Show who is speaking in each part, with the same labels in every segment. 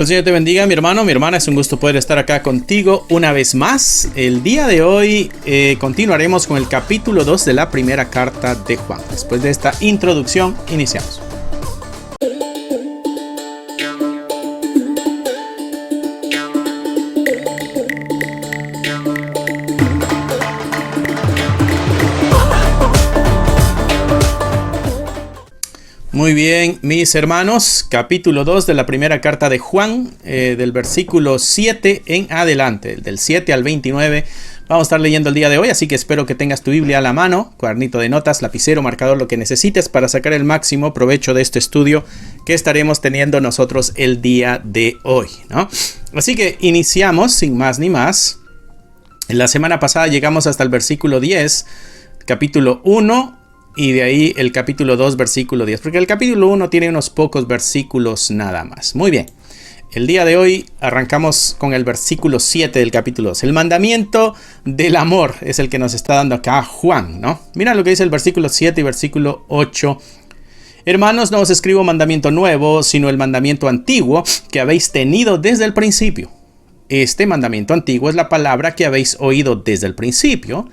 Speaker 1: Que el Señor te bendiga, mi hermano, mi hermana. Es un gusto poder estar acá contigo una vez más. El día de hoy continuaremos con el capítulo 2 de la primera carta de Juan. Después de esta introducción, iniciamos. Muy bien, mis hermanos, capítulo 2 de la primera carta de Juan, del versículo 7 en adelante, del 7 al 29, vamos a estar leyendo el día de hoy, así que espero que tengas tu Biblia a la mano, cuadernito de notas, lapicero, marcador, lo que necesites para sacar el máximo provecho de este estudio que estaremos teniendo nosotros el día de hoy, ¿no? Así que iniciamos sin más ni más. La semana pasada llegamos hasta el versículo 10, capítulo 1, y de ahí el capítulo 2, versículo 10. Porque el capítulo 1 tiene unos pocos versículos nada más. Muy bien. El día de hoy arrancamos con el versículo 7 del capítulo 2. El mandamiento del amor es el que nos está dando acá Juan, ¿no? Mira lo que dice el versículo 7 y versículo 8. Hermanos, no os escribo mandamiento nuevo, sino el mandamiento antiguo que habéis tenido desde el principio. Este mandamiento antiguo es la palabra que habéis oído desde el principio.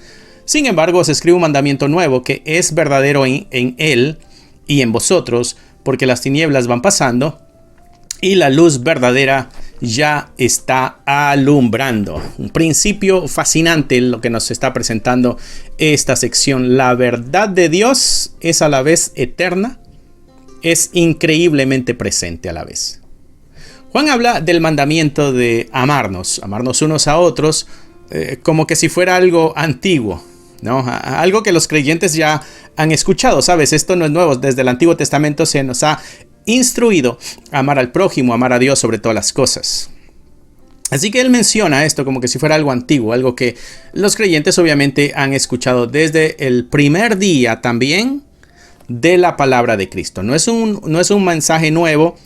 Speaker 1: Sin embargo, os escribo un mandamiento nuevo que es verdadero en él y en vosotros, porque las tinieblas van pasando y la luz verdadera ya está alumbrando. Un principio fascinante lo que nos está presentando esta sección. La verdad de Dios es a la vez eterna, es increíblemente presente a la vez. Juan habla del mandamiento de amarnos unos a otros, como que si fuera algo antiguo. ¿No? Algo que los creyentes ya han escuchado, ¿sabes? Esto no es nuevo. Desde el Antiguo Testamento se nos ha instruido a amar al prójimo, a amar a Dios sobre todas las cosas. Así que él menciona esto como que si fuera algo antiguo, algo que los creyentes obviamente han escuchado desde el primer día también de la palabra de Cristo. No es un mensaje nuevo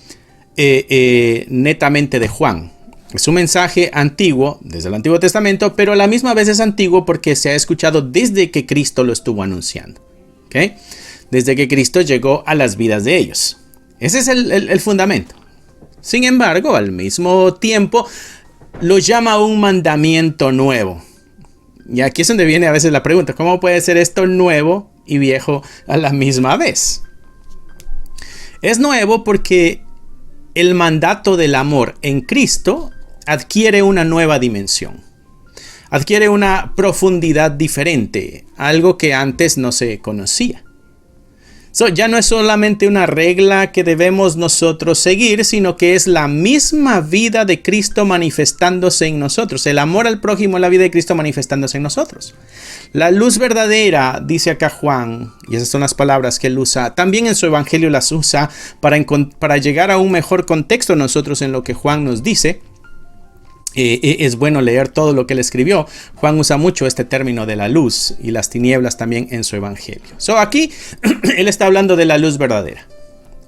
Speaker 1: netamente de Juan. Es un mensaje antiguo, desde el Antiguo Testamento, pero a la misma vez es antiguo porque se ha escuchado desde que Cristo lo estuvo anunciando. ¿Okay? Desde que Cristo llegó a las vidas de ellos. Ese es el fundamento. Sin embargo, al mismo tiempo, lo llama un mandamiento nuevo. Y aquí es donde viene a veces la pregunta, ¿cómo puede ser esto nuevo y viejo a la misma vez? Es nuevo porque el mandato del amor en Cristo adquiere una nueva dimensión, adquiere una profundidad diferente, algo que antes no se conocía. Ya no es solamente una regla que debemos nosotros seguir, sino que es la misma vida de Cristo manifestándose en nosotros, el amor al prójimo, la vida de Cristo manifestándose en nosotros. La luz verdadera, dice acá Juan, y esas son las palabras que él usa, también en su evangelio las usa para llegar a un mejor contexto nosotros en lo que Juan nos dice. Es bueno leer todo lo que él escribió. Juan usa mucho este término de la luz y las tinieblas también en su evangelio. Aquí él está hablando de la luz verdadera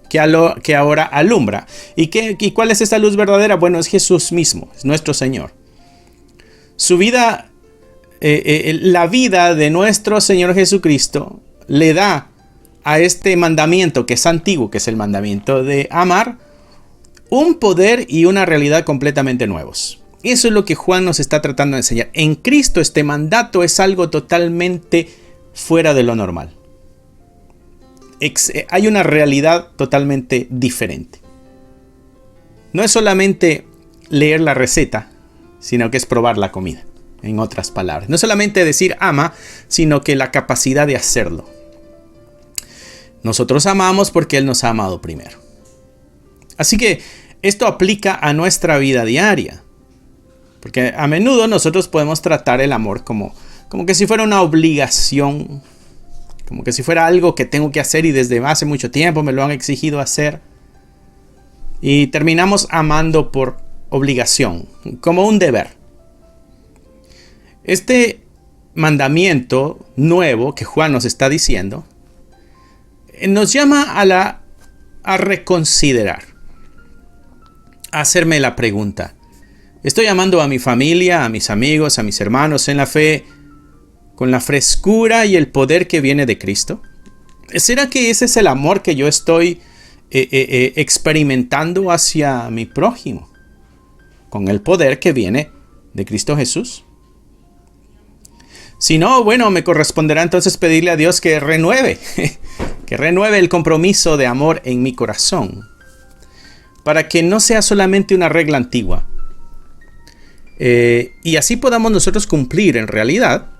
Speaker 1: que ahora alumbra. ¿Y cuál es esa luz verdadera? Bueno, es Jesús mismo, es nuestro Señor. Su vida, la vida de nuestro Señor Jesucristo le da a este mandamiento que es antiguo, que es el mandamiento de amar, un poder y una realidad completamente nuevos. Eso es lo que Juan nos está tratando de enseñar. En Cristo este mandato es algo totalmente fuera de lo normal. Hay una realidad totalmente diferente. No es solamente leer la receta, sino que es probar la comida, en otras palabras. No solamente decir ama, sino que la capacidad de hacerlo. Nosotros amamos porque Él nos ha amado primero. Así que esto aplica a nuestra vida diaria. Porque a menudo nosotros podemos tratar el amor como que si fuera una obligación, como que si fuera algo que tengo que hacer y desde hace mucho tiempo me lo han exigido hacer. Y terminamos amando por obligación, como un deber. Este mandamiento nuevo que Juan nos está diciendo nos llama a reconsiderar, a hacerme la pregunta. ¿Estoy amando a mi familia, a mis amigos, a mis hermanos en la fe con la frescura y el poder que viene de Cristo? ¿Será que ese es el amor que yo estoy experimentando hacia mi prójimo? con el poder que viene de Cristo Jesús. Si no, bueno, me corresponderá entonces pedirle a Dios que renueve el compromiso de amor en mi corazón, para que no sea solamente una regla antigua. Y así podamos nosotros cumplir en realidad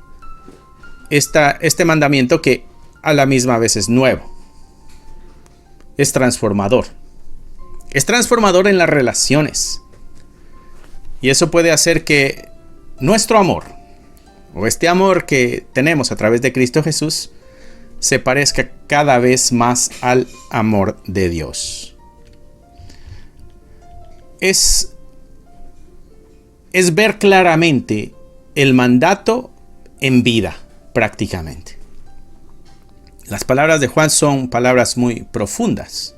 Speaker 1: este mandamiento que a la misma vez es nuevo. Es transformador. Es transformador en las relaciones. Y eso puede hacer que nuestro amor, o este amor que tenemos a través de Cristo Jesús, se parezca cada vez más al amor de Dios. Es ver claramente el mandato en vida, prácticamente. Las palabras de Juan son palabras muy profundas.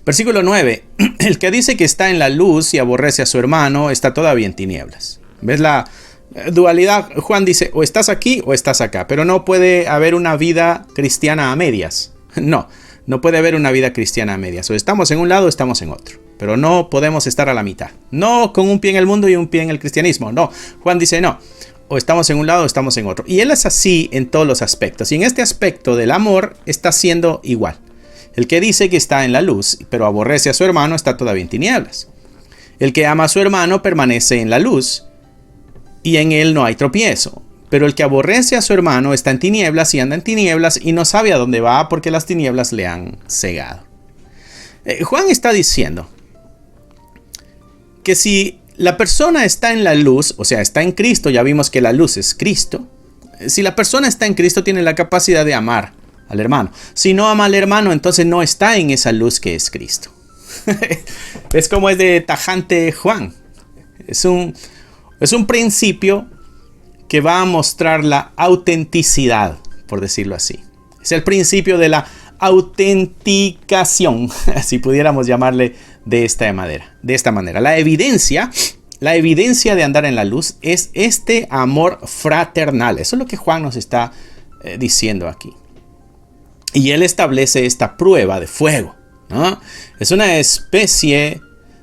Speaker 1: Versículo 9. El que dice que está en la luz y aborrece a su hermano está todavía en tinieblas. ¿Ves la dualidad? Juan dice, o estás aquí o estás acá, pero no puede haber una vida cristiana a medias. No puede haber una vida cristiana a medias. O estamos en un lado o estamos en otro. Pero no podemos estar a la mitad. No con un pie en el mundo y un pie en el cristianismo. No, Juan dice no. O estamos en un lado o estamos en otro. Y él es así en todos los aspectos. Y en este aspecto del amor está siendo igual. El que dice que está en la luz, pero aborrece a su hermano, está todavía en tinieblas. El que ama a su hermano permanece en la luz, y en él no hay tropiezo. Pero el que aborrece a su hermano está en tinieblas y anda en tinieblas y no sabe a dónde va porque las tinieblas le han cegado. Juan está diciendo que si la persona está en la luz, o sea, está en Cristo, ya vimos que la luz es Cristo. Si la persona está en Cristo, tiene la capacidad de amar al hermano. Si no ama al hermano, entonces no está en esa luz que es Cristo. ¿Ves cómo es de tajante Juan? Es un principio que va a mostrar la autenticidad, por decirlo así. Es el principio de la autenticación, si pudiéramos llamarle de esta manera. La evidencia de andar en la luz es este amor fraternal. Eso es lo que Juan nos está diciendo aquí. Y él establece esta prueba de fuego, ¿no? Es una especie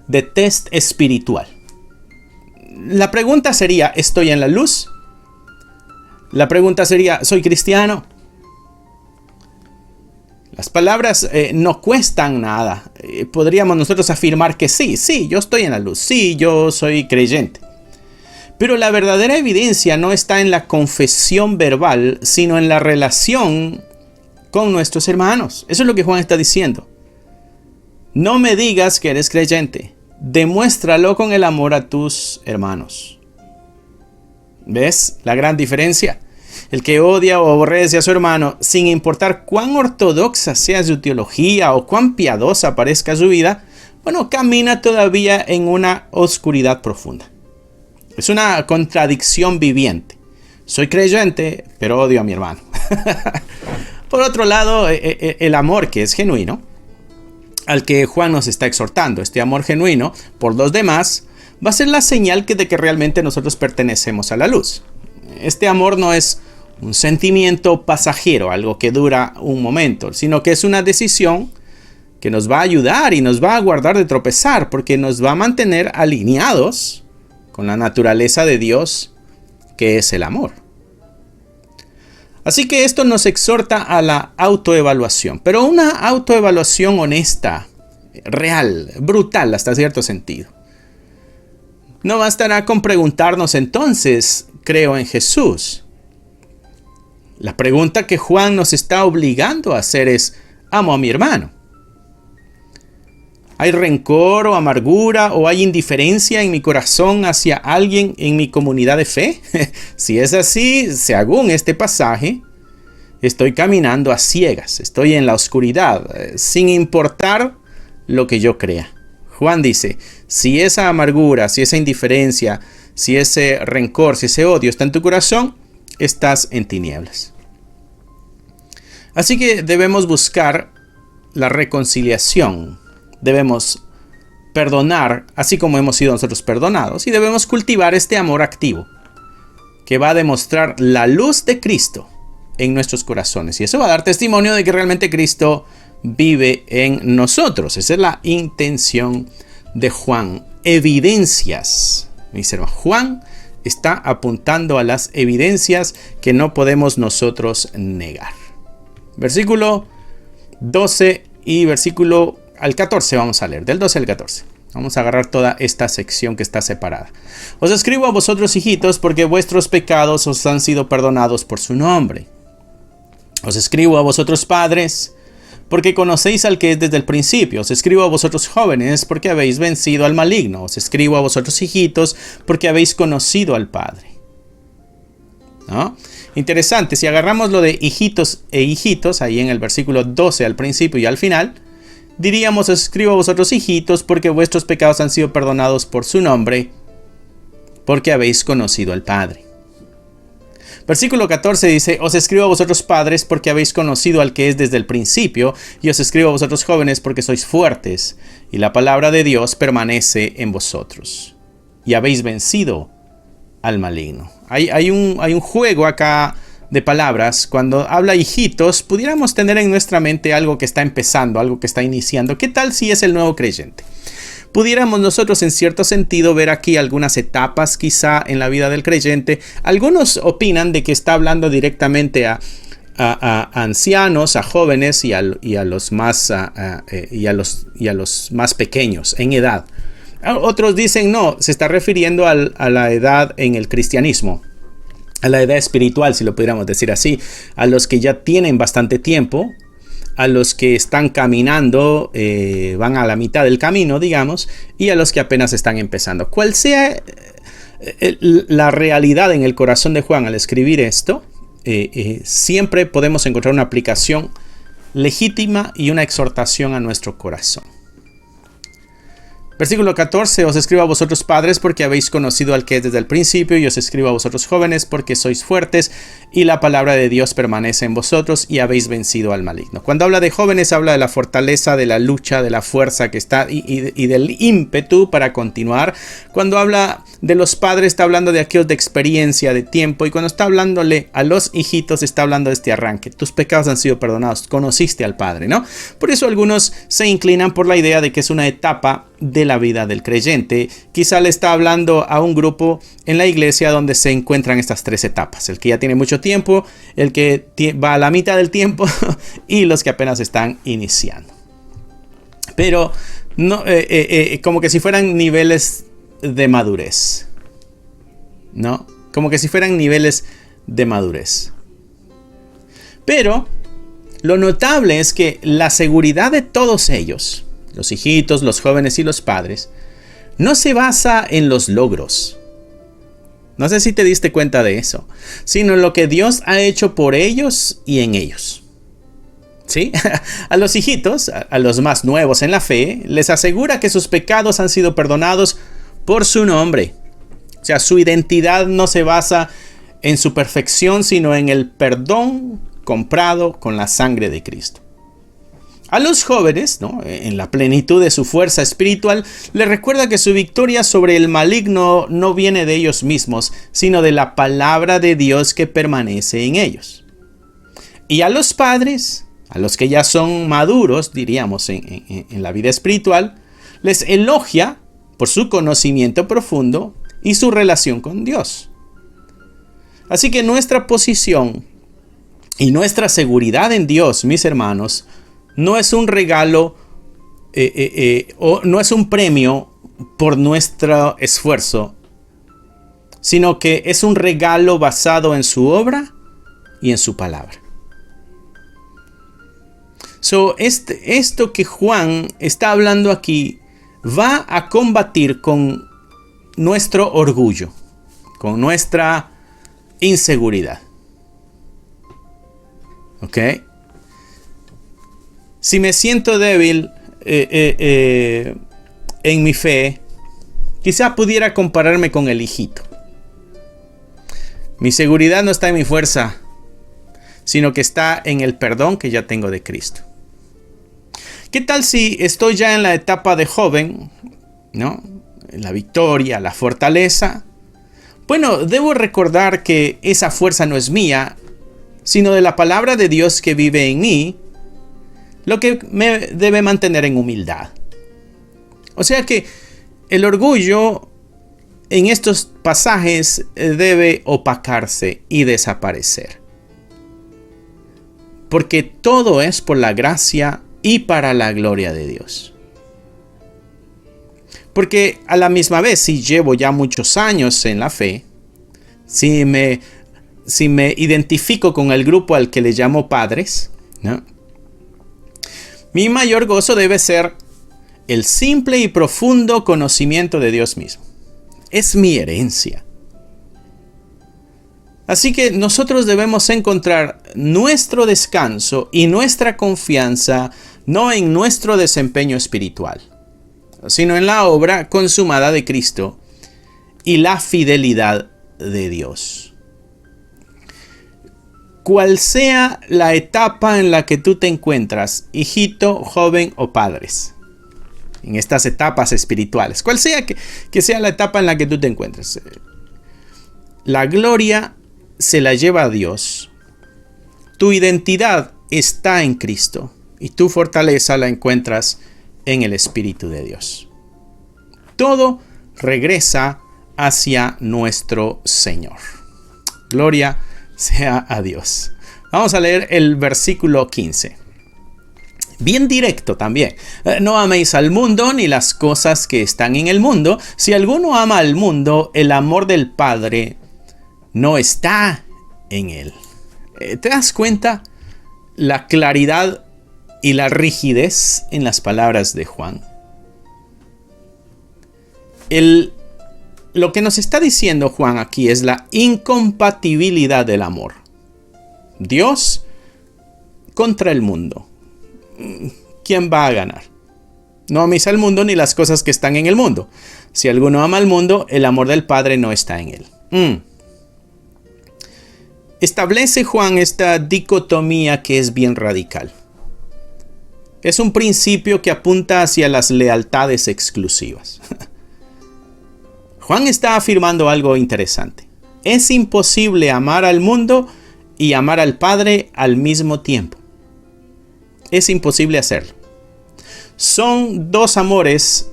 Speaker 1: de test espiritual. La pregunta sería, ¿estoy en la luz? La pregunta sería, ¿soy cristiano? Las palabras no cuestan nada. Podríamos nosotros afirmar que sí, yo estoy en la luz, sí, yo soy creyente. Pero la verdadera evidencia no está en la confesión verbal, sino en la relación con nuestros hermanos. Eso es lo que Juan está diciendo. No me digas que eres creyente. Demuéstralo con el amor a tus hermanos. ¿Ves la gran diferencia? El que odia o aborrece a su hermano, sin importar cuán ortodoxa sea su teología o cuán piadosa parezca su vida, bueno, camina todavía en una oscuridad profunda. Es una contradicción viviente. Soy creyente, pero odio a mi hermano. Por otro lado, el amor que es genuino, al que Juan nos está exhortando, este amor genuino por los demás, va a ser la señal de que realmente nosotros pertenecemos a la luz. Este amor no es un sentimiento pasajero, algo que dura un momento, sino que es una decisión que nos va a ayudar y nos va a guardar de tropezar, porque nos va a mantener alineados con la naturaleza de Dios, que es el amor. Así que esto nos exhorta a la autoevaluación, pero una autoevaluación honesta, real, brutal hasta cierto sentido. No bastará con preguntarnos entonces, ¿creo en Jesús? La pregunta que Juan nos está obligando a hacer es, ¿amo a mi hermano? ¿Hay rencor o amargura o hay indiferencia en mi corazón hacia alguien en mi comunidad de fe? Si es así, según este pasaje, estoy caminando a ciegas, estoy en la oscuridad, sin importar lo que yo crea. Juan dice, si esa amargura, si esa indiferencia, si ese rencor, si ese odio está en tu corazón, estás en tinieblas. Así que debemos buscar la reconciliación. Debemos perdonar, así como hemos sido nosotros perdonados, y debemos cultivar este amor activo que va a demostrar la luz de Cristo en nuestros corazones. Y eso va a dar testimonio de que realmente Cristo vive en nosotros. Esa es la intención de Juan evidencias. Mis hermanos, Juan está apuntando a las evidencias que no podemos nosotros negar. Versículo 12 y versículo al 14 vamos a leer, del 12 al 14. Vamos a agarrar toda esta sección que está separada. Os escribo a vosotros, hijitos, porque vuestros pecados os han sido perdonados por su nombre. Os escribo a vosotros, padres, porque conocéis al que es desde el principio. Os escribo a vosotros, jóvenes, porque habéis vencido al maligno. Os escribo a vosotros, hijitos, porque habéis conocido al Padre. ¿No? Interesante, si agarramos lo de hijitos e hijitos, ahí en el versículo 12 al principio y al final, diríamos: os escribo a vosotros, hijitos, porque vuestros pecados han sido perdonados por su nombre, porque habéis conocido al Padre. Versículo 14 dice: os escribo a vosotros, padres, porque habéis conocido al que es desde el principio, y os escribo a vosotros, jóvenes, porque sois fuertes, y la palabra de Dios permanece en vosotros, y habéis vencido al maligno. Hay un juego acá de palabras. Cuando habla hijitos, pudiéramos tener en nuestra mente algo que está empezando, algo que está iniciando. ¿Qué tal si es el nuevo creyente? Pudiéramos nosotros en cierto sentido ver aquí algunas etapas quizá en la vida del creyente. Algunos opinan de que está hablando directamente a ancianos, a jóvenes y a los más pequeños en edad. Otros dicen no, se está refiriendo a la edad en el cristianismo, a la edad espiritual, si lo pudiéramos decir así, a los que ya tienen bastante tiempo, a los que están caminando, van a la mitad del camino, digamos, y a los que apenas están empezando. Cual sea la realidad en el corazón de Juan al escribir esto, siempre podemos encontrar una aplicación legítima y una exhortación a nuestro corazón. Versículo 14: os escribo a vosotros, padres, porque habéis conocido al que es desde el principio, y os escribo a vosotros, jóvenes, porque sois fuertes, y la palabra de Dios permanece en vosotros, y habéis vencido al maligno. Cuando habla de jóvenes, habla de la fortaleza, de la lucha, de la fuerza que está, y del ímpetu para continuar. Cuando habla de los padres, está hablando de aquellos de experiencia, de tiempo, y cuando está hablándole a los hijitos, está hablando de este arranque. Tus pecados han sido perdonados, conociste al Padre, ¿no? Por eso algunos se inclinan por la idea de que es una etapa de la vida del creyente. Quizá le está hablando a un grupo en la iglesia donde se encuentran estas tres etapas: el que ya tiene mucho tiempo, el que va a la mitad del tiempo y los que apenas están iniciando. Pero no, como que si fueran niveles de madurez, ¿no? Como que si fueran niveles de madurez. Pero lo notable es que la seguridad de todos ellos, los hijitos, los jóvenes y los padres, no se basa en los logros. No sé si te diste cuenta de eso, sino en lo que Dios ha hecho por ellos y en ellos. ¿Sí? A los hijitos, a los más nuevos en la fe, les asegura que sus pecados han sido perdonados por su nombre. O sea, su identidad no se basa en su perfección, sino en el perdón comprado con la sangre de Cristo. A los jóvenes, ¿no?, en la plenitud de su fuerza espiritual, les recuerda que su victoria sobre el maligno no viene de ellos mismos, sino de la palabra de Dios que permanece en ellos. Y a los padres, a los que ya son maduros, diríamos, en la vida espiritual, les elogia por su conocimiento profundo y su relación con Dios. Así que nuestra posición y nuestra seguridad en Dios, mis hermanos, no es un regalo o no es un premio por nuestro esfuerzo, sino que es un regalo basado en su obra y en su palabra. Esto que Juan está hablando aquí va a combatir con nuestro orgullo, con nuestra inseguridad. ¿Ok? Si me siento débil en mi fe, quizá pudiera compararme con el hijito. Mi seguridad no está en mi fuerza, sino que está en el perdón que ya tengo de Cristo. ¿Qué tal si estoy ya en la etapa de joven, ¿no?, la victoria, la fortaleza? Bueno, debo recordar que esa fuerza no es mía, sino de la palabra de Dios que vive en mí, lo que me debe mantener en humildad. O sea que El orgullo en estos pasajes debe opacarse y desaparecer. Porque todo es por la gracia y para la gloria de Dios. Porque a la misma vez, si llevo ya muchos años en la fe, si me identifico con el grupo al que le llamo padres, ¿no? Mi mayor gozo debe ser el simple y profundo conocimiento de Dios mismo. Es mi herencia. Así que nosotros debemos encontrar nuestro descanso y nuestra confianza no en nuestro desempeño espiritual, sino en la obra consumada de Cristo y la fidelidad de Dios. Cual sea la etapa en la que tú te encuentras, hijito, joven o padres, en estas etapas espirituales, cual sea que sea la etapa en la que tú te encuentres, la gloria se la lleva a Dios. Tu identidad está en Cristo y tu fortaleza la encuentras en el Espíritu de Dios. Todo regresa hacia nuestro Señor. Gloria sea a Dios. Vamos a leer el versículo 15. Bien directo también. No améis al mundo ni las cosas que están en el mundo. Si alguno ama al mundo, el amor del Padre no está en él. ¿Te das cuenta la claridad y la rigidez en las palabras de Juan? Lo que nos está diciendo Juan aquí es la incompatibilidad del amor. Dios contra el mundo. ¿Quién va a ganar? No améis al mundo ni las cosas que están en el mundo. Si alguno ama al mundo, el amor del Padre no está en él. Establece Juan esta dicotomía que es bien radical. Es un principio que apunta hacia las lealtades exclusivas. Juan está afirmando algo interesante. Es imposible amar al mundo y amar al Padre al mismo tiempo. Es imposible hacerlo. Son dos amores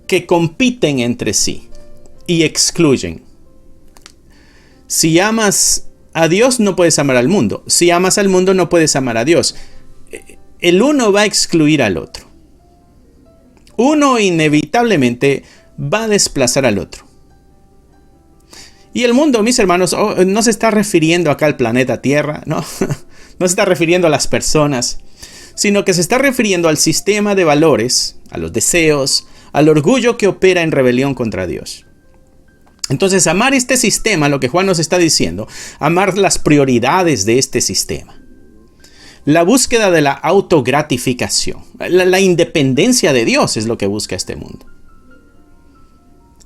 Speaker 1: que compiten entre sí y excluyen. Si amas a Dios, no puedes amar al mundo. Si amas al mundo, no puedes amar a Dios. El uno va a excluir al otro. Uno inevitablemente va a desplazar al otro. Y el mundo, mis hermanos, no se está refiriendo acá al planeta Tierra, no se está refiriendo a las personas, sino que se está refiriendo al sistema de valores, a los deseos, al orgullo que opera en rebelión contra Dios. Entonces, amar este sistema, lo que Juan nos está diciendo, amar las prioridades de este sistema. La búsqueda de la autogratificación, la independencia de Dios es lo que busca este mundo.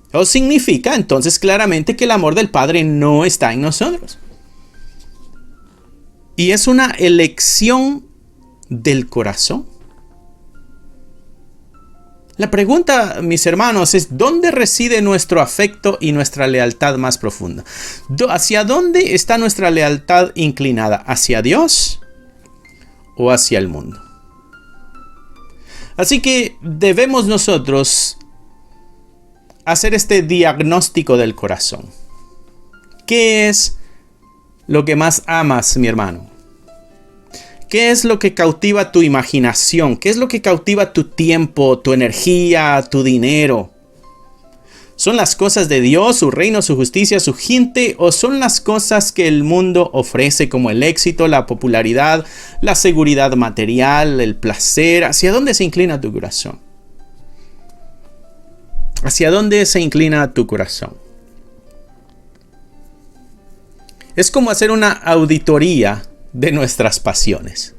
Speaker 1: Eso significa entonces claramente que el amor del Padre no está en nosotros. Y es una elección del corazón. La pregunta, mis hermanos, es ¿dónde reside nuestro afecto y nuestra lealtad más profunda? ¿Hacia dónde está nuestra lealtad inclinada? ¿Hacia Dios o hacia el mundo? Así que debemos nosotros hacer este diagnóstico del corazón. ¿Qué es lo que más amas, mi hermano? ¿Qué es lo que cautiva tu imaginación? ¿Qué es lo que cautiva tu tiempo, tu energía, tu dinero? ¿Son las cosas de Dios, su reino, su justicia, su gente? ¿O son las cosas que el mundo ofrece como el éxito, la popularidad, la seguridad material, el placer? ¿Hacia dónde se inclina tu corazón? ¿Hacia dónde se inclina tu corazón? Es como hacer una auditoría de nuestras pasiones.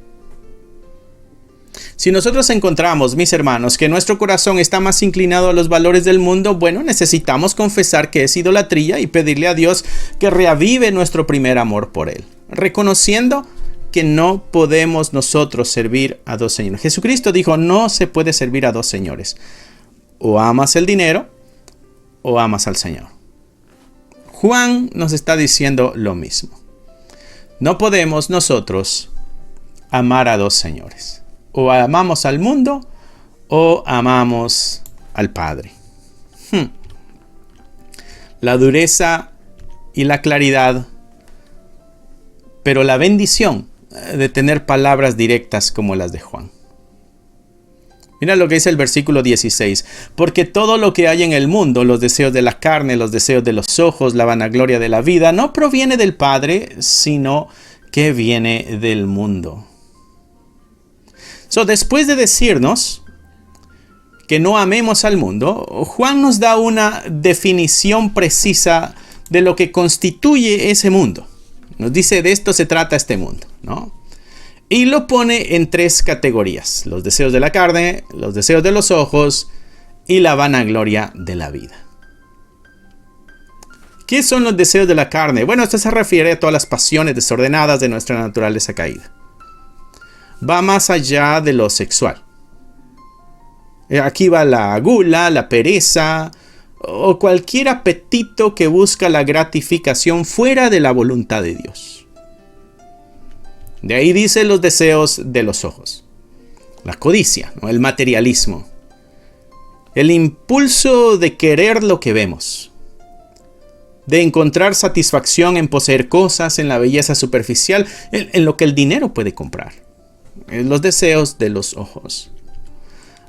Speaker 1: Si nosotros encontramos, mis hermanos, que nuestro corazón está más inclinado a los valores del mundo, bueno, necesitamos confesar que es idolatría y pedirle a Dios que reavive nuestro primer amor por Él, reconociendo que no podemos nosotros servir a dos señores. Jesucristo dijo, no se puede servir a dos señores. O amas el dinero o amas al Señor. Juan nos está diciendo lo mismo. No podemos nosotros amar a dos señores. O amamos al mundo o amamos al Padre. La dureza y la claridad, pero la bendición de tener palabras directas como las de Juan. Mira lo que dice el versículo 16. Porque todo lo que hay en el mundo, los deseos de la carne, los deseos de los ojos, la vanagloria de la vida, no proviene del Padre, sino que viene del mundo. Después de decirnos que no amemos al mundo, Juan nos da una definición precisa de lo que constituye ese mundo. Nos dice, de esto se trata este mundo, ¿no? Y lo pone en 3 categorías: los deseos de la carne, los deseos de los ojos y la vanagloria de la vida. ¿Qué son los deseos de la carne? Bueno, esto se refiere a todas las pasiones desordenadas de nuestra naturaleza caída. Va más allá de lo sexual. Aquí va la gula, la pereza o cualquier apetito que busca la gratificación fuera de la voluntad de Dios. De ahí dice los deseos de los ojos. La codicia, ¿no? El materialismo. El impulso de querer lo que vemos. De encontrar satisfacción en poseer cosas, en la belleza superficial, en lo que el dinero puede comprar. Los deseos de los ojos.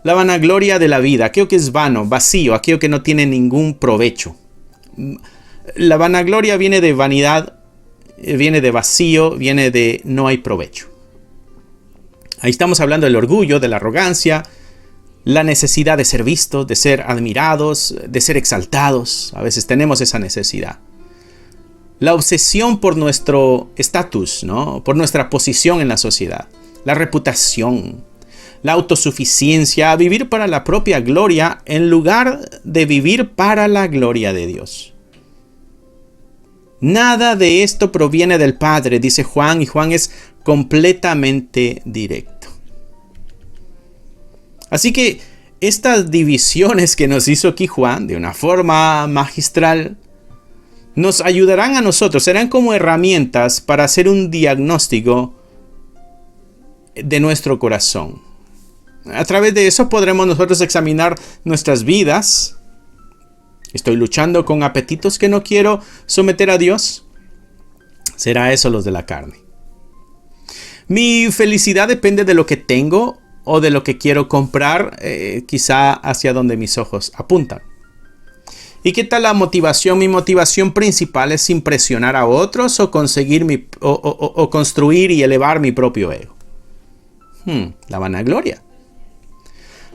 Speaker 1: La vanagloria de la vida, aquello que es vano, vacío, aquello que no tiene ningún provecho. La vanagloria viene de vanidad, viene de vacío, viene de no hay provecho. Ahí estamos hablando del orgullo, de la arrogancia, la necesidad de ser vistos, de ser admirados, de ser exaltados. A veces tenemos esa necesidad. La obsesión por nuestro estatus, ¿no? Por nuestra posición en la sociedad. La reputación, la autosuficiencia, vivir para la propia gloria en lugar de vivir para la gloria de Dios. Nada de esto proviene del Padre, dice Juan, y Juan es completamente directo. Así que estas divisiones que nos hizo aquí Juan, de una forma magistral, nos ayudarán a nosotros, serán como herramientas para hacer un diagnóstico de nuestro corazón. A través de eso podremos nosotros examinar nuestras vidas. ¿Estoy luchando con apetitos que no quiero someter a Dios? ¿Será eso los de la carne? ¿Mi felicidad depende de lo que tengo o de lo que quiero comprar? Quizá hacia donde mis ojos apuntan. ¿Y qué tal la motivación? ¿Mi motivación principal es impresionar a otros o conseguir o construir y elevar mi propio ego? La vanagloria.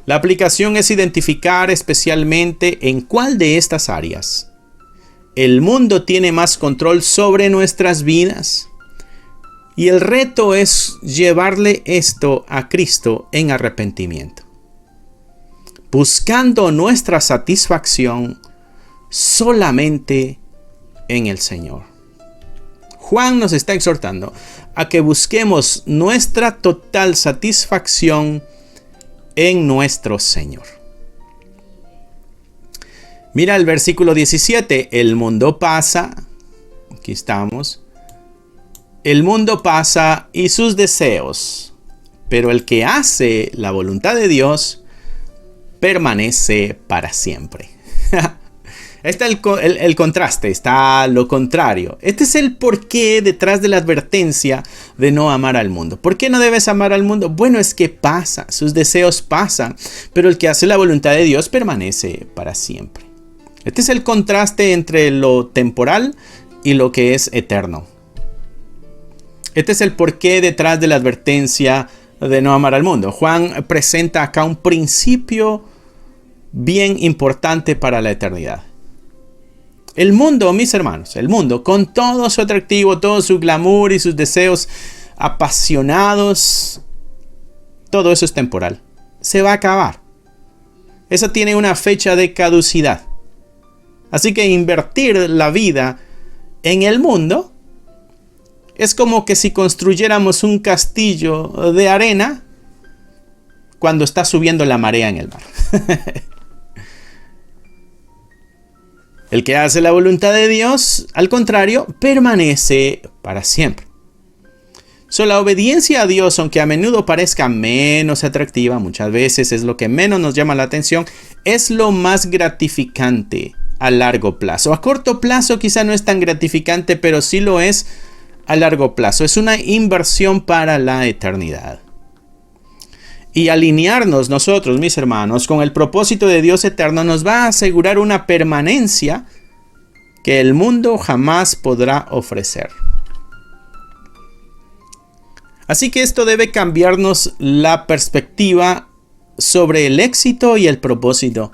Speaker 1: La aplicación es identificar especialmente en cuál de estas áreas el mundo tiene más control sobre nuestras vidas. Y el reto es llevarle esto a Cristo en arrepentimiento, buscando nuestra satisfacción solamente en el Señor. Juan nos está exhortando a que busquemos nuestra total satisfacción en nuestro Señor. Mira el versículo 17. El mundo pasa. Aquí estamos. El mundo pasa y sus deseos, pero el que hace la voluntad de Dios permanece para siempre. Está el contraste, está lo contrario. Este es el porqué detrás de la advertencia de no amar al mundo. ¿Por qué no debes amar al mundo? Bueno, es que pasa, sus deseos pasan, pero el que hace la voluntad de Dios permanece para siempre. Este es el contraste entre lo temporal y lo que es eterno. Este es el porqué detrás de la advertencia de no amar al mundo. Juan presenta acá un principio bien importante para la eternidad. El mundo, mis hermanos, el mundo, con todo su atractivo, todo su glamour y sus deseos apasionados, todo eso es temporal. Se va a acabar. Eso tiene una fecha de caducidad. Así que invertir la vida en el mundo es como que si construyéramos un castillo de arena cuando está subiendo la marea en el mar. El que hace la voluntad de Dios, al contrario, permanece para siempre. La obediencia a Dios, aunque a menudo parezca menos atractiva, muchas veces es lo que menos nos llama la atención, es lo más gratificante a largo plazo. A corto plazo quizá no es tan gratificante, pero sí lo es a largo plazo. Es una inversión para la eternidad. Y alinearnos nosotros, mis hermanos, con el propósito de Dios eterno nos va a asegurar una permanencia que el mundo jamás podrá ofrecer. Así que esto debe cambiarnos la perspectiva sobre el éxito y el propósito.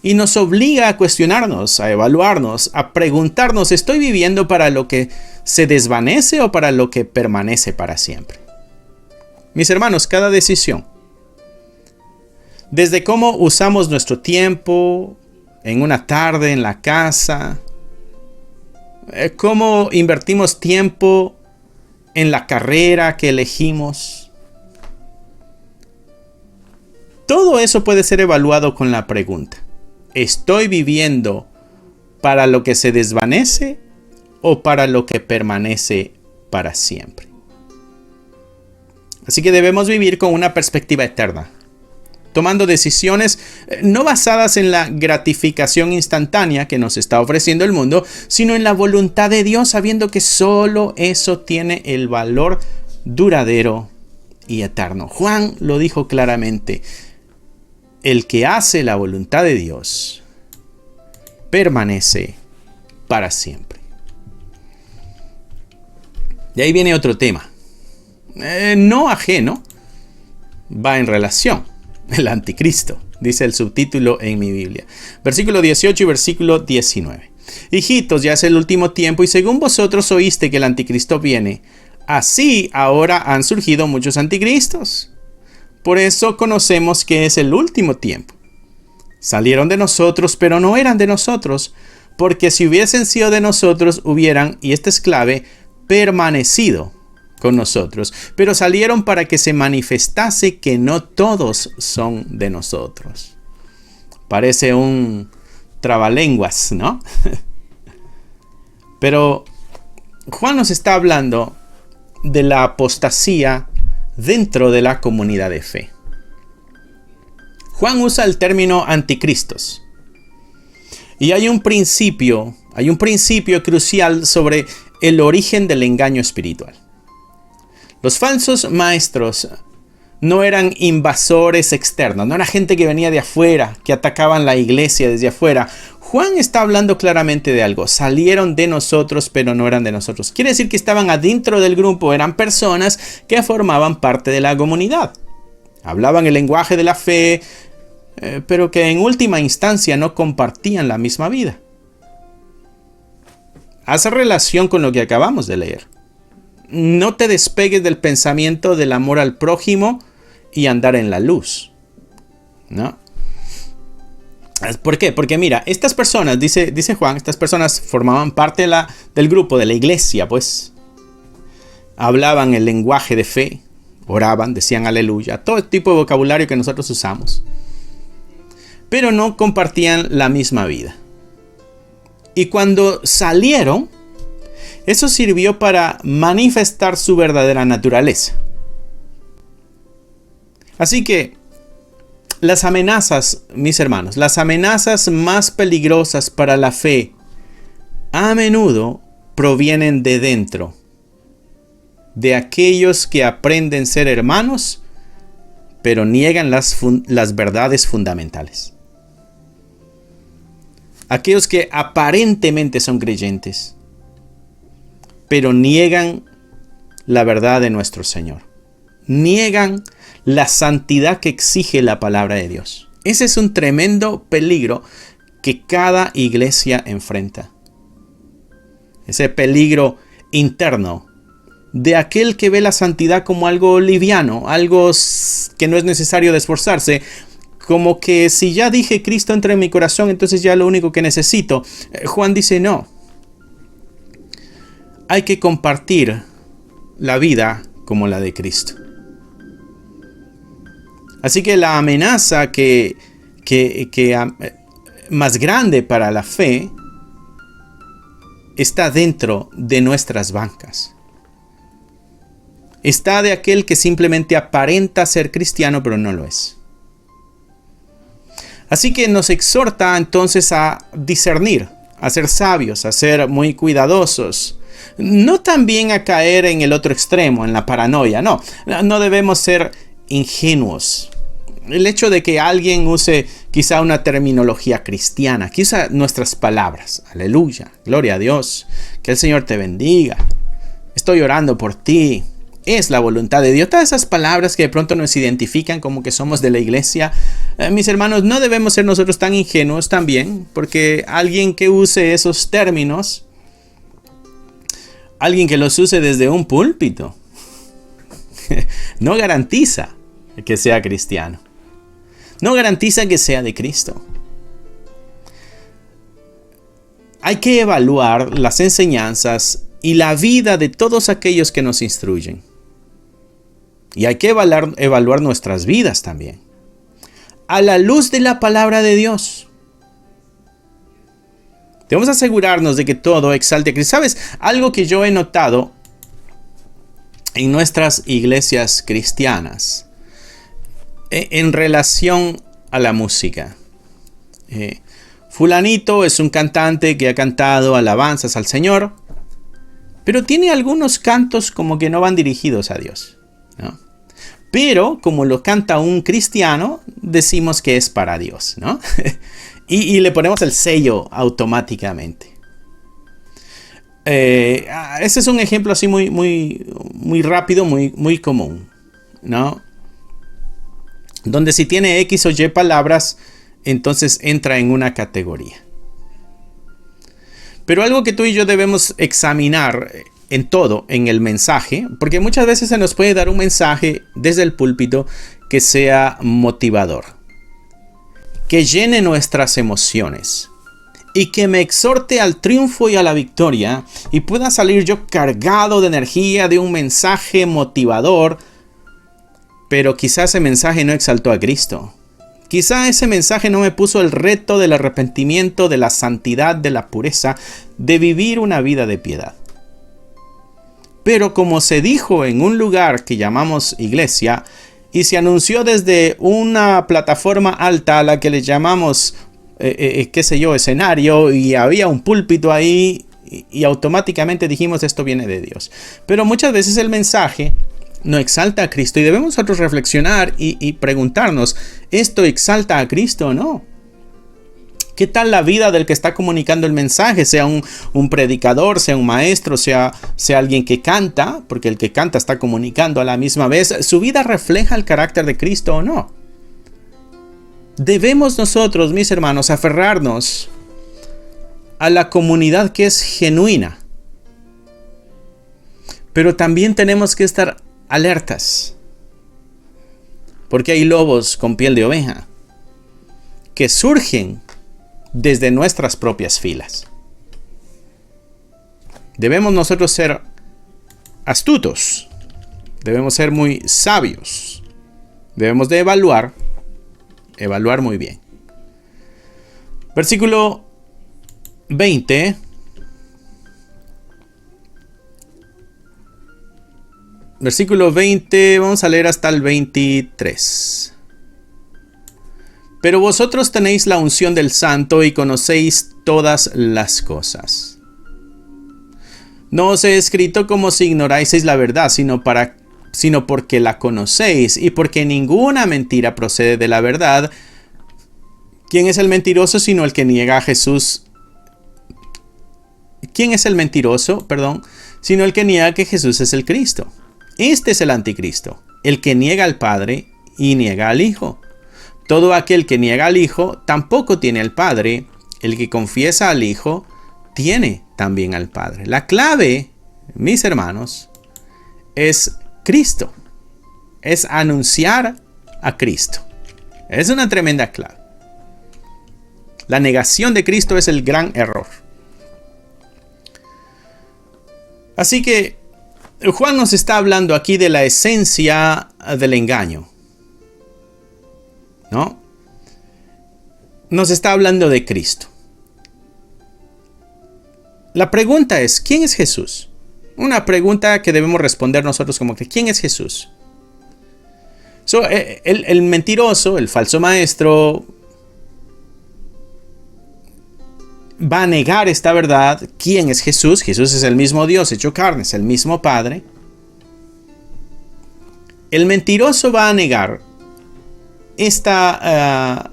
Speaker 1: Y nos obliga a cuestionarnos, a evaluarnos, a preguntarnos, ¿estoy viviendo para lo que se desvanece o para lo que permanece para siempre? Mis hermanos, cada decisión, desde cómo usamos nuestro tiempo en una tarde en la casa, cómo invertimos tiempo en la carrera que elegimos, todo eso puede ser evaluado con la pregunta: ¿estoy viviendo para lo que se desvanece o para lo que permanece para siempre? Así que debemos vivir con una perspectiva eterna, tomando decisiones no basadas en la gratificación instantánea que nos está ofreciendo el mundo, sino en la voluntad de Dios, sabiendo que solo eso tiene el valor duradero y eterno. Juan lo dijo claramente: el que hace la voluntad de Dios permanece para siempre. Y ahí viene otro tema. No ajeno, va en relación. El anticristo, dice el subtítulo en mi Biblia. Versículo 18 y versículo 19. Hijitos, ya es el último tiempo, y según vosotros oíste que el anticristo viene, así ahora han surgido muchos anticristos. Por eso conocemos que es el último tiempo. Salieron de nosotros, pero no eran de nosotros, porque si hubiesen sido de nosotros, hubieran, y esta es clave, permanecido con nosotros. Pero salieron para que se manifestase que no todos son de nosotros. Parece un trabalenguas, ¿no? Pero Juan nos está hablando de la apostasía dentro de la comunidad de fe. Juan usa el término anticristos. Y hay un principio crucial sobre el origen del engaño espiritual. Los falsos maestros no eran invasores externos, no era gente que venía de afuera, que atacaban la iglesia desde afuera. Juan está hablando claramente de algo. Salieron de nosotros, pero no eran de nosotros. Quiere decir que estaban adentro del grupo, eran personas que formaban parte de la comunidad. Hablaban el lenguaje de la fe, pero que en última instancia no compartían la misma vida. Hace relación con lo que acabamos de leer. No te despegues del pensamiento del amor al prójimo y andar en la luz, ¿no? ¿Por qué? Porque mira, estas personas, dice Juan, estas personas formaban parte del grupo, de la iglesia, pues. Hablaban el lenguaje de fe, oraban, decían aleluya, todo tipo de vocabulario que nosotros usamos. Pero no compartían la misma vida. Y cuando salieron, eso sirvió para manifestar su verdadera naturaleza. Así que las amenazas, mis hermanos, las amenazas más peligrosas para la fe a menudo provienen de dentro, de aquellos que aprenden ser hermanos, pero niegan las verdades fundamentales. Aquellos que aparentemente son creyentes, pero niegan la verdad de nuestro Señor. Niegan la santidad que exige la palabra de Dios. Ese es un tremendo peligro que cada iglesia enfrenta. Ese peligro interno de aquel que ve la santidad como algo liviano, algo que no es necesario de esforzarse, como que si ya dije Cristo entra en mi corazón, entonces ya lo único que necesito. Juan dice no. Hay que compartir la vida como la de Cristo. Así que la amenaza que más grande para la fe está dentro de nuestras bancas. Está de aquel que simplemente aparenta ser cristiano, pero no lo es. Así que nos exhorta entonces a discernir, a ser sabios, a ser muy cuidadosos. No también a caer en el otro extremo, en la paranoia. No debemos ser ingenuos. El hecho de que alguien use quizá una terminología cristiana, quizá nuestras palabras, aleluya, gloria a Dios, que el Señor te bendiga, estoy orando por ti, es la voluntad de Dios. Todas esas palabras que de pronto nos identifican como que somos de la iglesia. Mis hermanos, no debemos ser nosotros tan ingenuos también, porque alguien que use esos términos, alguien que los use desde un púlpito, no garantiza que sea cristiano. No garantiza que sea de Cristo. Hay que evaluar las enseñanzas y la vida de todos aquellos que nos instruyen. Y hay que evaluar nuestras vidas también, a la luz de la palabra de Dios. Debemos asegurarnos de que todo exalte a Cristo. ¿Sabes? Algo que yo he notado en nuestras iglesias cristianas en relación a la música. Fulanito es un cantante que ha cantado alabanzas al Señor, pero tiene algunos cantos como que no van dirigidos a Dios, ¿no? Pero como lo canta un cristiano, decimos que es para Dios, ¿no? y le ponemos el sello automáticamente. Ese es un ejemplo así muy rápido, muy común, ¿no? Donde si tiene X o Y palabras, entonces entra en una categoría. Pero algo que tú y yo debemos examinar en todo, en el mensaje, porque muchas veces se nos puede dar un mensaje desde el púlpito que sea motivador, que llene nuestras emociones y que me exhorte al triunfo y a la victoria, y pueda salir yo cargado de energía de un mensaje motivador, pero quizás ese mensaje no exaltó a Cristo. Quizá ese mensaje no me puso el reto del arrepentimiento, de la santidad, de la pureza, de vivir una vida de piedad. Pero como se dijo en un lugar que llamamos iglesia, y se anunció desde una plataforma alta a la que le llamamos, escenario, y había un púlpito ahí, y automáticamente dijimos esto viene de Dios. Pero muchas veces el mensaje no exalta a Cristo, y debemos nosotros reflexionar y preguntarnos, ¿esto exalta a Cristo o no? ¿Qué tal la vida del que está comunicando el mensaje? Sea un predicador, sea un maestro, sea alguien que canta, porque el que canta está comunicando a la misma vez. ¿Su vida refleja el carácter de Cristo o no? Debemos nosotros, mis hermanos, aferrarnos a la comunidad que es genuina. Pero también tenemos que estar alertas, porque hay lobos con piel de oveja que surgen desde nuestras propias filas. Debemos nosotros ser astutos, debemos ser muy sabios, debemos de evaluar muy bien. Versículo 20. Versículo 20, vamos a leer hasta el 23. Pero vosotros tenéis la unción del Santo y conocéis todas las cosas. No os he escrito como si ignoraseis la verdad, sino porque la conocéis, y porque ninguna mentira procede de la verdad. ¿Quién es el mentiroso sino el que niega a Jesús? ¿Quién es el mentiroso, sino el que niega que Jesús es el Cristo? Este es el anticristo, el que niega al Padre y niega al Hijo. Todo aquel que niega al Hijo tampoco tiene al Padre. El que confiesa al Hijo tiene también al Padre. La clave, mis hermanos, es Cristo. Es anunciar a Cristo. Es una tremenda clave. La negación de Cristo es el gran error. Así que Juan nos está hablando aquí de la esencia del engaño, ¿no? Nos está hablando de Cristo. La pregunta es, ¿quién es Jesús? Una pregunta que debemos responder nosotros como que ¿quién es Jesús? El mentiroso, el falso maestro, va a negar esta verdad. ¿Quién es Jesús? Jesús es el mismo Dios hecho carne, es el mismo Padre. El mentiroso va a negar esta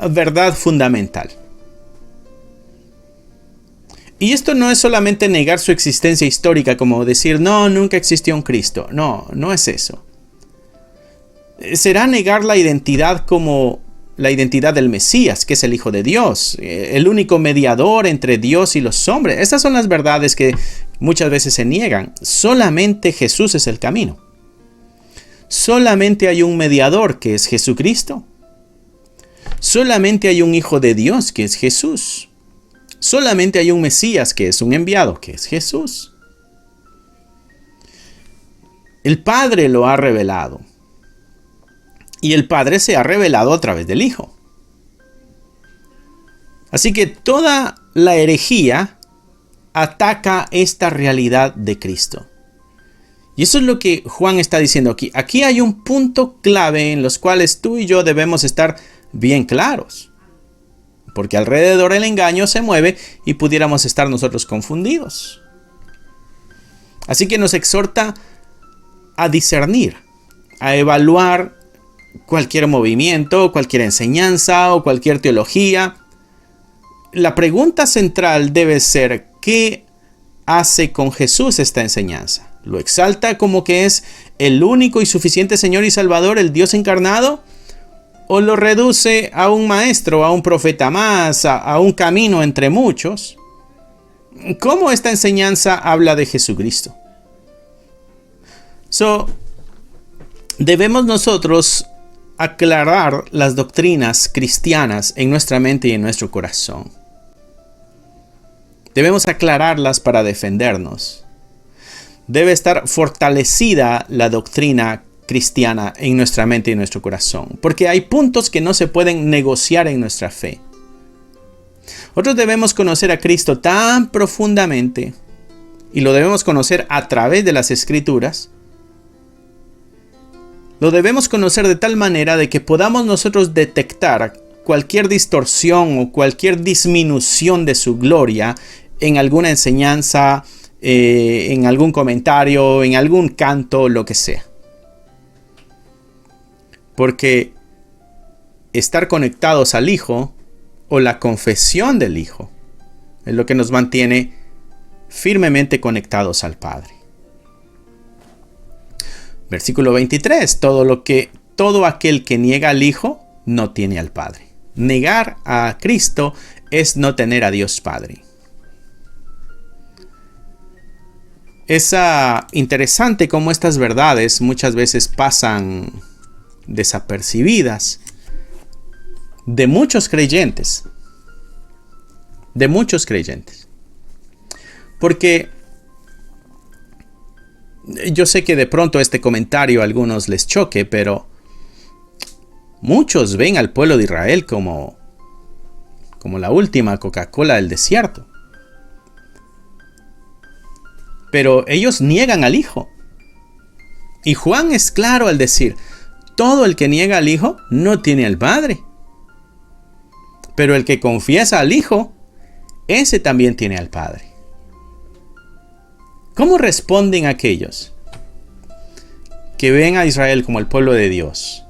Speaker 1: verdad fundamental. Y esto no es solamente negar su existencia histórica, como decir, no, nunca existió un Cristo. No, no es eso. Será negar la identidad como la identidad del Mesías, que es el Hijo de Dios, el único mediador entre Dios y los hombres. Estas son las verdades que muchas veces se niegan. Solamente Jesús es el camino. Solamente hay un mediador, que es Jesucristo. Solamente hay un Hijo de Dios, que es Jesús. Solamente hay un Mesías, que es un enviado, que es Jesús. El Padre lo ha revelado. Y el Padre se ha revelado a través del Hijo. Así que toda la herejía ataca esta realidad de Cristo. Y eso es lo que Juan está diciendo aquí. Aquí hay un punto clave en los cuales tú y yo debemos estar bien claros. Porque alrededor el engaño se mueve y pudiéramos estar nosotros confundidos. Así que nos exhorta a discernir, a evaluar cualquier movimiento, cualquier enseñanza o cualquier teología. La pregunta central debe ser, ¿qué hace con Jesús esta enseñanza? ¿Lo exalta como que es el único y suficiente Señor y Salvador, el Dios encarnado? ¿O lo reduce a un maestro, a un profeta más, a un camino entre muchos? ¿Cómo esta enseñanza habla de Jesucristo? Debemos nosotros aclarar las doctrinas cristianas en nuestra mente y en nuestro corazón. Debemos aclararlas para defendernos. Debe estar fortalecida la doctrina cristiana en nuestra mente y en nuestro corazón, porque hay puntos que no se pueden negociar en nuestra fe. Nosotros debemos conocer a Cristo tan profundamente, y lo debemos conocer a través de las Escrituras. Lo debemos conocer de tal manera de que podamos nosotros detectar cualquier distorsión o cualquier disminución de su gloria en alguna enseñanza, en algún comentario, en algún canto, lo que sea. Porque estar conectados al Hijo o la confesión del Hijo es lo que nos mantiene firmemente conectados al Padre. Versículo 23. Todo aquel que niega al Hijo no tiene al Padre. Negar a Cristo es no tener a Dios Padre. Es interesante cómo estas verdades muchas veces pasan desapercibidas de muchos creyentes. De muchos creyentes. Porque yo sé que de pronto este comentario a algunos les choque, pero muchos ven al pueblo de Israel como la última Coca-Cola del desierto. Pero ellos niegan al Hijo. Y Juan es claro al decir, todo el que niega al Hijo no tiene al Padre. Pero el que confiesa al Hijo, ese también tiene al Padre. ¿Cómo responden aquellos que ven a Israel como el pueblo de Dios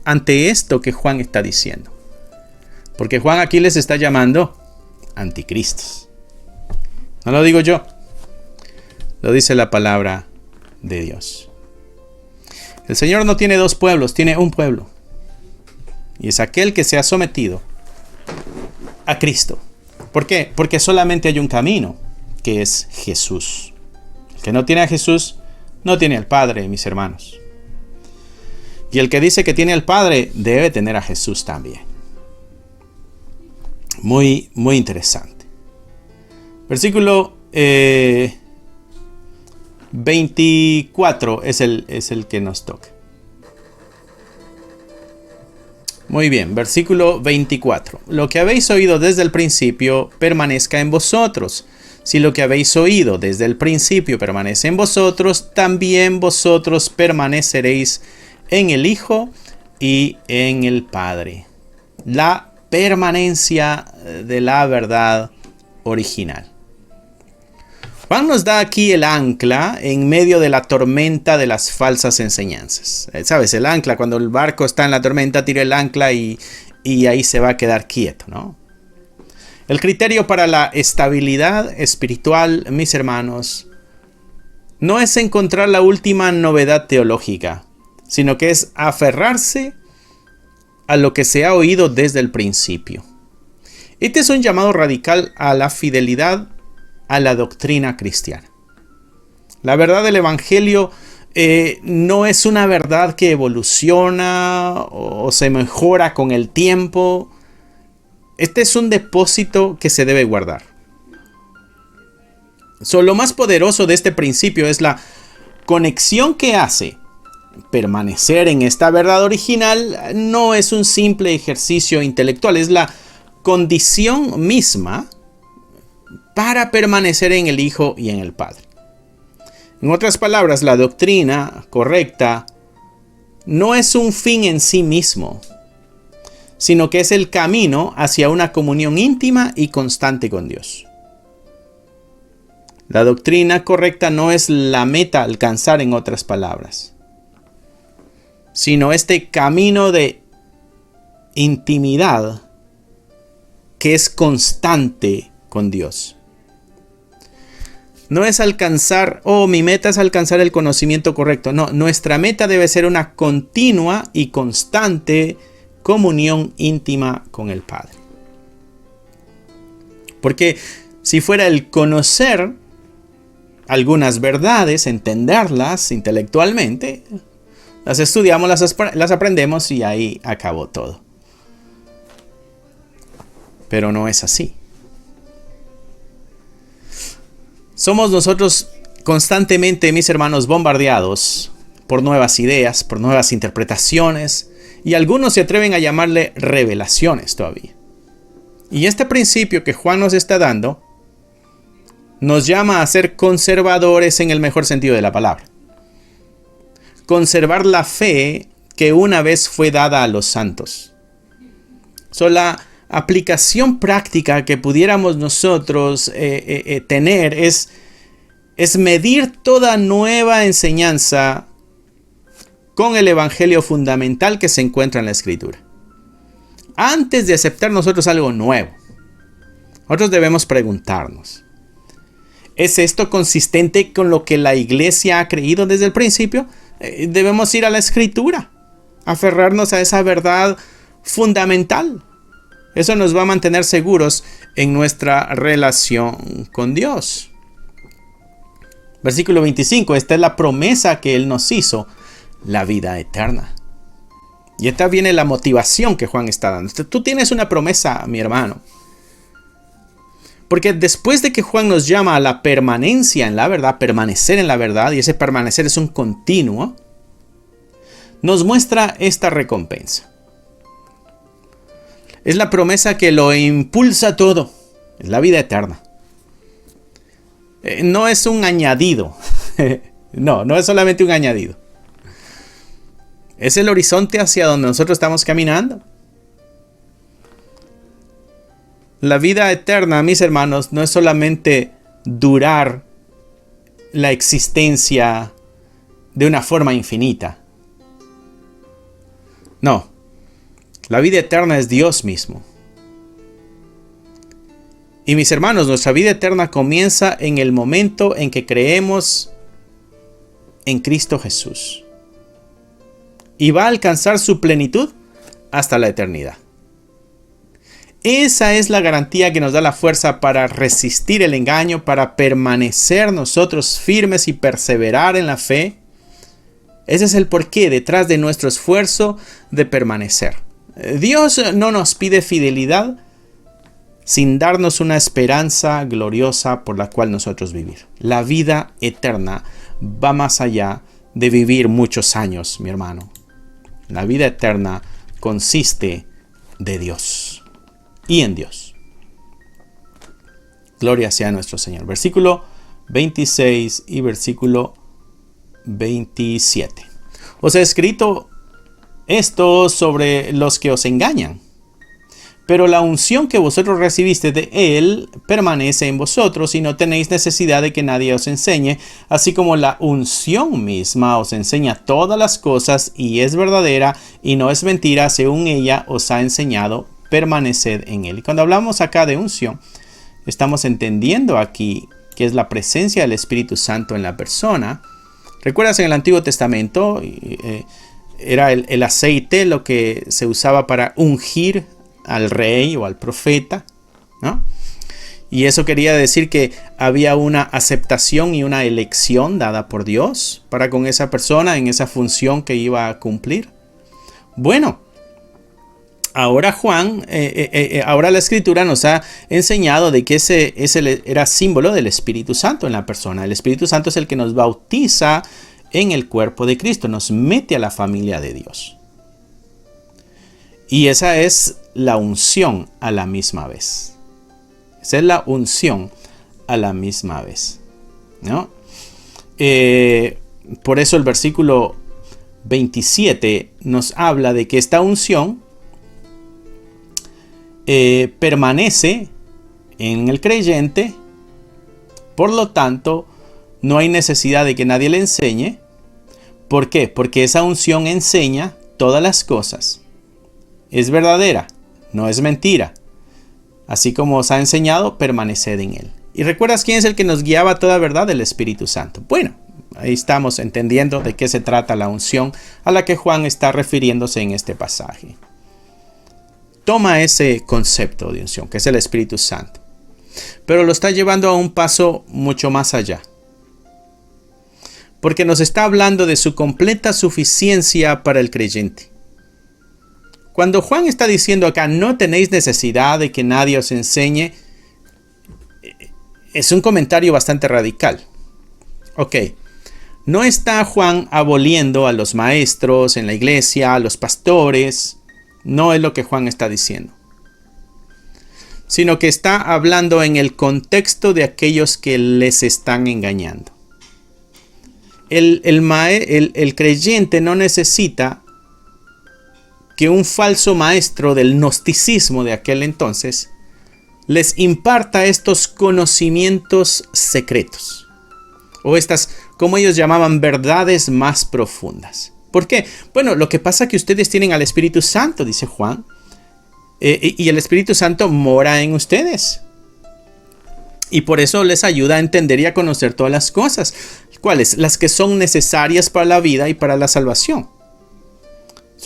Speaker 1: ante esto que Juan está diciendo? Porque Juan aquí les está llamando anticristos. No lo digo yo, lo dice la palabra de Dios. El Señor no tiene dos pueblos, tiene un pueblo. Y es aquel que se ha sometido a Cristo. ¿Por qué? Porque solamente hay un camino, que es Jesús. El que no tiene a Jesús, no tiene al Padre, mis hermanos. Y el que dice que tiene al Padre, debe tener a Jesús también. Muy, muy interesante. Versículo 24 es el que nos toca. Muy bien, versículo 24. Lo que habéis oído desde el principio permanezca en vosotros. Si lo que habéis oído desde el principio permanece en vosotros, también vosotros permaneceréis en el Hijo y en el Padre. La permanencia de la verdad original. Juan nos da aquí el ancla en medio de la tormenta de las falsas enseñanzas. ¿Sabes? El ancla, cuando el barco está en la tormenta, tira el ancla y ahí se va a quedar quieto, ¿no? El criterio para la estabilidad espiritual, mis hermanos, no es encontrar la última novedad teológica, sino que es aferrarse a lo que se ha oído desde el principio. Este es un llamado radical a la fidelidad a la doctrina cristiana. La verdad del Evangelio no es una verdad que evoluciona o se mejora con el tiempo. Este es un depósito que se debe guardar. Lo más poderoso de este principio es la conexión que hace permanecer en esta verdad original. No es un simple ejercicio intelectual, es la condición misma para permanecer en el Hijo y en el Padre. En otras palabras, la doctrina correcta no es un fin en sí mismo, sino que es el camino hacia una comunión íntima y constante con Dios. La doctrina correcta no es la meta a alcanzar, en otras palabras, sino este camino de intimidad que es constante con Dios. No es alcanzar, mi meta es alcanzar el conocimiento correcto. No, nuestra meta debe ser una continua y constante comunión íntima con el Padre. Porque si fuera el conocer algunas verdades, entenderlas intelectualmente, las estudiamos, las aprendemos y ahí acabó todo. Pero no es así. Somos nosotros constantemente, mis hermanos, bombardeados por nuevas ideas, por nuevas interpretaciones, y algunos se atreven a llamarle revelaciones todavía. Y este principio que Juan nos está dando nos llama a ser conservadores en el mejor sentido de la palabra. Conservar la fe que una vez fue dada a los santos. La aplicación práctica que pudiéramos nosotros tener es medir toda nueva enseñanza con el evangelio fundamental que se encuentra en la Escritura. Antes de aceptar nosotros algo nuevo, nosotros debemos preguntarnos: ¿es esto consistente con lo que la iglesia ha creído desde el principio? Debemos ir a la Escritura, aferrarnos a esa verdad fundamental. Eso nos va a mantener seguros en nuestra relación con Dios. Versículo 25, esta es la promesa que Él nos hizo, la vida eterna. Y esta viene la motivación que Juan está dando. Tú tienes una promesa, mi hermano. Porque después de que Juan nos llama a la permanencia en la verdad, permanecer en la verdad, y ese permanecer es un continuo, nos muestra esta recompensa. Es la promesa que lo impulsa todo. Es la vida eterna. No es un añadido. No es solamente un añadido. Es el horizonte hacia donde nosotros estamos caminando. La vida eterna, mis hermanos, no es solamente durar la existencia de una forma infinita. No. La vida eterna es Dios mismo. Y mis hermanos, nuestra vida eterna comienza en el momento en que creemos en Cristo Jesús. Y va a alcanzar su plenitud hasta la eternidad. Esa es la garantía que nos da la fuerza para resistir el engaño, para permanecer nosotros firmes y perseverar en la fe. Ese es el porqué detrás de nuestro esfuerzo de permanecer. Dios no nos pide fidelidad sin darnos una esperanza gloriosa por la cual nosotros vivir. La vida eterna va más allá de vivir muchos años, mi hermano. La vida eterna consiste de Dios y en Dios. Gloria sea a nuestro Señor. Versículo 26 y versículo 27. Os he escrito esto sobre los que os engañan. Pero la unción que vosotros recibiste de Él permanece en vosotros y no tenéis necesidad de que nadie os enseñe, así como la unción misma os enseña todas las cosas y es verdadera y no es mentira, según ella os ha enseñado, permaneced en Él. Y cuando hablamos acá de unción, estamos entendiendo aquí que es la presencia del Espíritu Santo en la persona. ¿Recuerdas en el Antiguo Testamento? Era el aceite lo que se usaba para ungir al rey o al profeta, ¿no? Y eso quería decir que había una aceptación y una elección dada por Dios para con esa persona en esa función que iba a cumplir. Bueno, ahora ahora la Escritura nos ha enseñado de que ese era símbolo del Espíritu Santo en la persona. El Espíritu Santo es el que nos bautiza en el cuerpo de Cristo, nos mete a la familia de Dios. Y esa es la unción a la misma vez. Esa es la unción a la misma vez, ¿no? Por eso el versículo 27 nos habla de que esta unción permanece en el creyente. Por lo tanto, no hay necesidad de que nadie le enseñe. ¿Por qué? Porque esa unción enseña todas las cosas. Es verdadera, no es mentira. Así como os ha enseñado, permaneced en Él. ¿Y recuerdas quién es el que nos guiaba a toda verdad? El Espíritu Santo. Bueno, ahí estamos entendiendo de qué se trata la unción a la que Juan está refiriéndose en este pasaje. Toma ese concepto de unción, que es el Espíritu Santo, pero lo está llevando a un paso mucho más allá. Porque nos está hablando de su completa suficiencia para el creyente. Cuando Juan está diciendo acá, no tenéis necesidad de que nadie os enseñe, es un comentario bastante radical. Ok, no está Juan aboliendo a los maestros en la iglesia, a los pastores, no es lo que Juan está diciendo. Sino que está hablando en el contexto de aquellos que les están engañando. El creyente no necesita que un falso maestro del gnosticismo de aquel entonces les imparta estos conocimientos secretos o estas, como ellos llamaban, verdades más profundas. ¿Por qué? Bueno, lo que pasa es que ustedes tienen al Espíritu Santo, dice Juan, y el Espíritu Santo mora en ustedes. Y por eso les ayuda a entender y a conocer todas las cosas. ¿Cuáles? Las que son necesarias para la vida y para la salvación.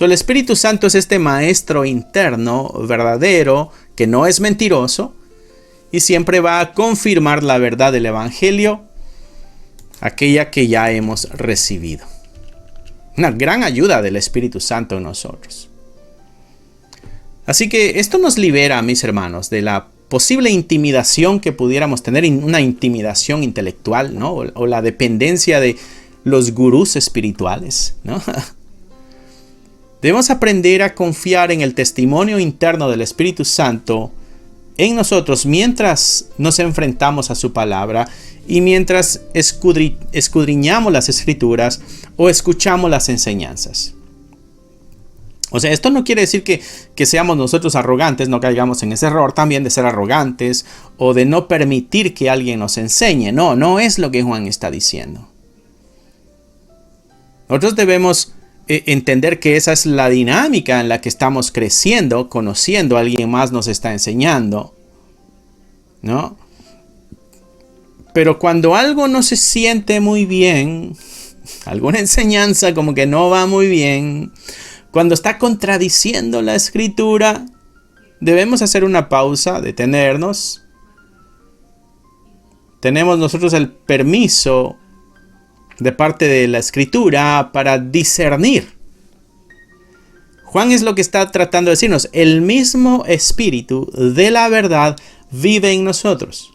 Speaker 1: El Espíritu Santo es este maestro interno, verdadero, que no es mentiroso y siempre va a confirmar la verdad del Evangelio, aquella que ya hemos recibido. Una gran ayuda del Espíritu Santo en nosotros. Así que esto nos libera, mis hermanos, de la posible intimidación que pudiéramos tener, una intimidación intelectual, ¿no? O la dependencia de los gurús espirituales, ¿no? Debemos aprender a confiar en el testimonio interno del Espíritu Santo en nosotros mientras nos enfrentamos a su palabra y mientras escudriñamos las Escrituras o escuchamos las enseñanzas. O sea, esto no quiere decir que seamos nosotros arrogantes, no caigamos en ese error también de ser arrogantes o de no permitir que alguien nos enseñe. No, no es lo que Juan está diciendo. Nosotros debemos entender que esa es la dinámica en la que estamos creciendo, conociendo a alguien más nos está enseñando, ¿no? Pero cuando algo no se siente muy bien, alguna enseñanza como que no va muy bien, cuando está contradiciendo la Escritura, debemos hacer una pausa, detenernos. Tenemos nosotros el permiso de parte de la Escritura para discernir. Juan es lo que está tratando de decirnos. El mismo Espíritu de la verdad vive en nosotros.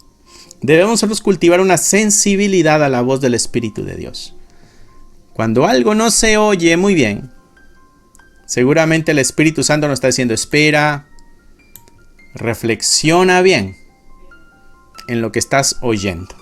Speaker 1: Debemos nosotros cultivar una sensibilidad a la voz del Espíritu de Dios. Cuando algo no se oye muy bien, seguramente el Espíritu Santo nos está diciendo, espera, reflexiona bien. en lo que estás oyendo.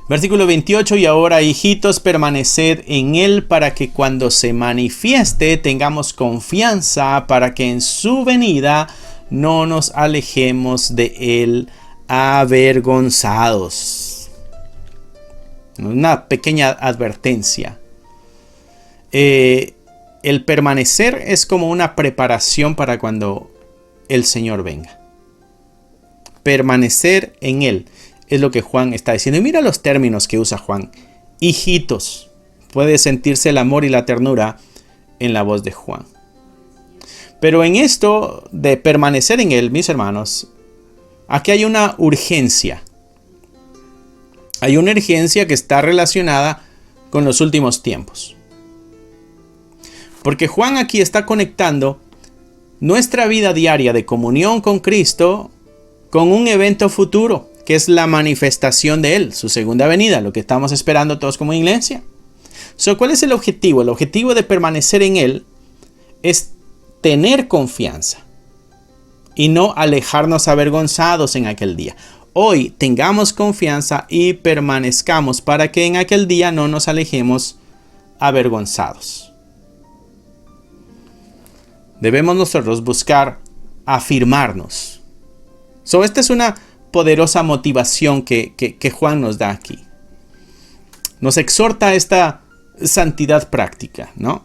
Speaker 1: Versículo 28, y ahora, hijitos, permaneced en él para que cuando se manifieste tengamos confianza para que en su venida no nos alejemos de él avergonzados. Una pequeña advertencia. El permanecer es como una preparación para cuando el Señor venga. Permanecer en él. Es lo que Juan está diciendo. Y mira los términos que usa Juan. Hijitos. Puede sentirse el amor y la ternura en la voz de Juan. Pero en esto de permanecer en él, mis hermanos, aquí hay una urgencia. Hay una urgencia que está relacionada con los últimos tiempos. Porque Juan aquí está conectando nuestra vida diaria de comunión con Cristo con un evento futuro, que es la manifestación de Él, su segunda venida, lo que estamos esperando todos como iglesia. ¿Cuál es el objetivo? El objetivo de permanecer en Él es tener confianza y no alejarnos avergonzados en aquel día. Hoy tengamos confianza y permanezcamos para que en aquel día no nos alejemos avergonzados. Debemos nosotros buscar afirmarnos. Esta es una poderosa motivación que Juan nos da aquí. Nos exhorta a esta santidad práctica, ¿no?